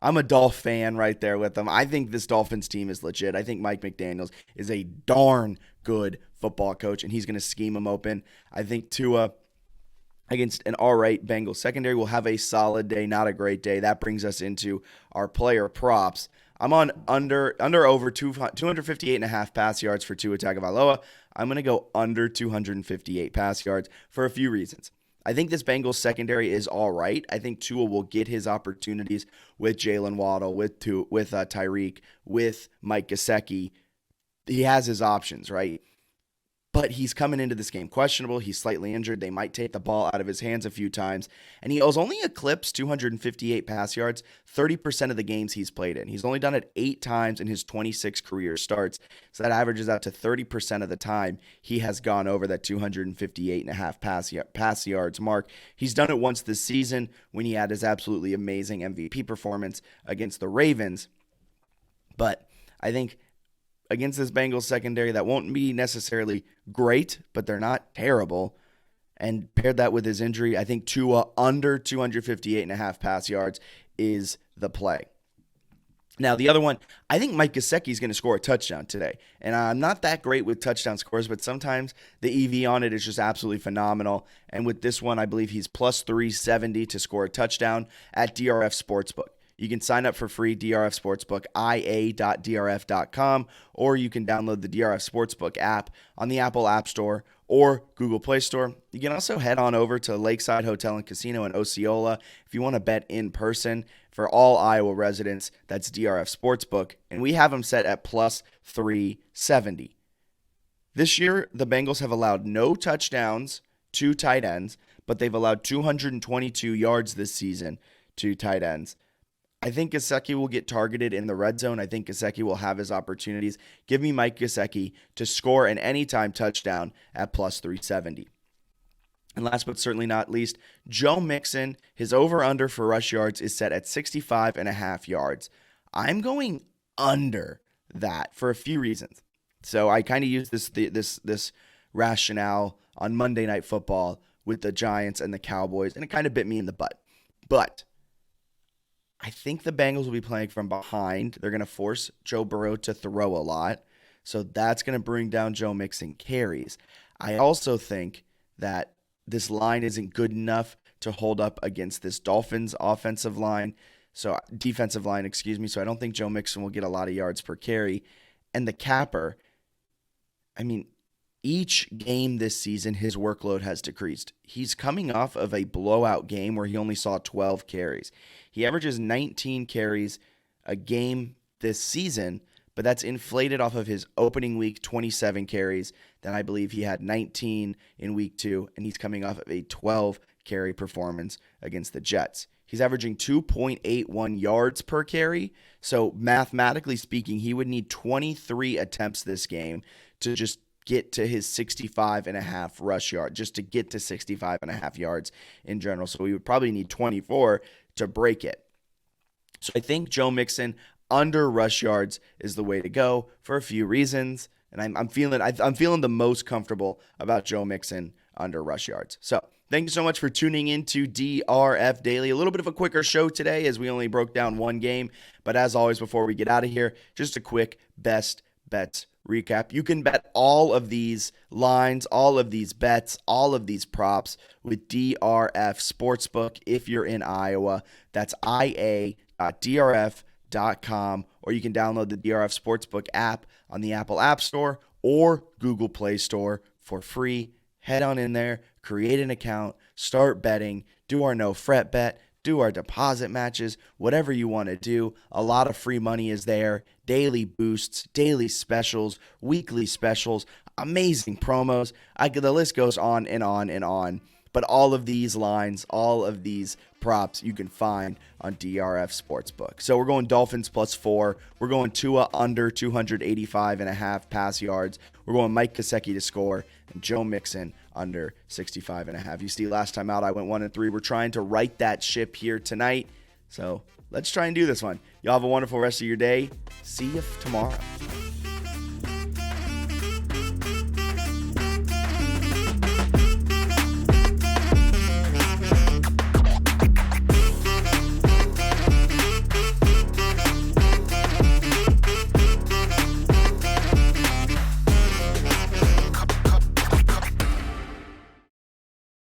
I'm a Dolph fan right there with them. I think this Dolphins team is legit. I think Mike McDaniels is a darn good football coach, and he's going to scheme them open. I think Tua against an all right Bengals secondary will have a solid day, not a great day. That brings us into our player props. I'm on under over 258 and a half pass yards for Tua Tagovailoa. I'm going to go under 258 pass yards for a few reasons. I think this Bengals secondary is all right. I think Tua will get his opportunities with Jalen Waddle, with Tyreek, with Mike Gesicki. He has his options, right? But he's coming into this game questionable. He's slightly injured. They might take the ball out of his hands a few times. And he has only eclipsed 258 pass yards 30% of the games he's played in. He's only done it 8 times in his 26 career starts. So that averages out to 30% of the time he has gone over that 258 and a half pass yards mark. He's done it once this season when he had his absolutely amazing MVP performance against the Ravens. But I think against this Bengals secondary, that won't be necessarily great, but they're not terrible. And paired that with his injury, I think Tua under 258 and a half pass yards is the play. Now, the other one, I think Mike Gesicki is going to score a touchdown today. And I'm not that great with touchdown scores, but sometimes the EV on it is just absolutely phenomenal. And with this one, I believe he's plus 370 to score a touchdown at DRF Sportsbook. You can sign up for free, DRF Sportsbook, ia.drf.com, or you can download the DRF Sportsbook app on the Apple App Store or Google Play Store. You can also head on over to Lakeside Hotel and Casino in Osceola if you want to bet in person. For all Iowa residents, that's DRF Sportsbook, and we have them set at plus 370. This year, the Bengals have allowed no touchdowns to tight ends, but they've allowed 222 yards this season to tight ends. I think Gesicki will get targeted in the red zone. I think Gesicki will have his opportunities. Give me Mike Gesicki to score an anytime touchdown at plus 370. And last but certainly not least, Joe Mixon, his over-under for rush yards is set at 65 and a half yards. I'm going under that for a few reasons. So I kind of used this rationale on Monday Night Football with the Giants and the Cowboys, and it kind of bit me in the butt. But I think the Bengals will be playing from behind. They're going to force Joe Burrow to throw a lot. So that's going to bring down Joe Mixon carries. I also think that this line isn't good enough to hold up against this Dolphins defensive line. So I don't think Joe Mixon will get a lot of yards per carry. And the capper, each game this season, his workload has decreased. He's coming off of a blowout game where he only saw 12 carries. He averages 19 carries a game this season, but that's inflated off of his opening week 27 carries. Then I believe he had 19 in week 2, and he's coming off of a 12 carry performance against the Jets. He's averaging 2.81 yards per carry. So mathematically speaking, he would need 23 attempts this game to just get to his 65 and a half rush yard, just to get to 65 and a half yards in general. So he would probably need 24 to break it. So I think Joe Mixon under rush yards is the way to go for a few reasons. And I'm feeling the most comfortable about Joe Mixon under rush yards. So thank you so much for tuning in to DRF Daily. A little bit of a quicker show today as we only broke down one game. But as always, before we get out of here, just a quick best bets recap. You can bet all of these lines, all of these bets, all of these props with DRF Sportsbook if you're in Iowa. That's ia.drf.com, or you can download the DRF Sportsbook app on the Apple App Store or Google Play Store for free. Head on in there, create an account, start betting, do our no fret bet, do our deposit matches, whatever you want to do. A lot of free money is there. Daily boosts, daily specials, weekly specials, amazing promos. The list goes on and on and on. But all of these lines, all of these props you can find on DRF Sportsbook. So we're going Dolphins +4. We're going Tua under 285 and a half pass yards. We're going Mike Gesicki to score and Joe Mixon under 65 and a half. You see, last time out I went 1-3. We're trying to right that ship here tonight. So let's try and do this one. Y'all have a wonderful rest of your day. See you tomorrow.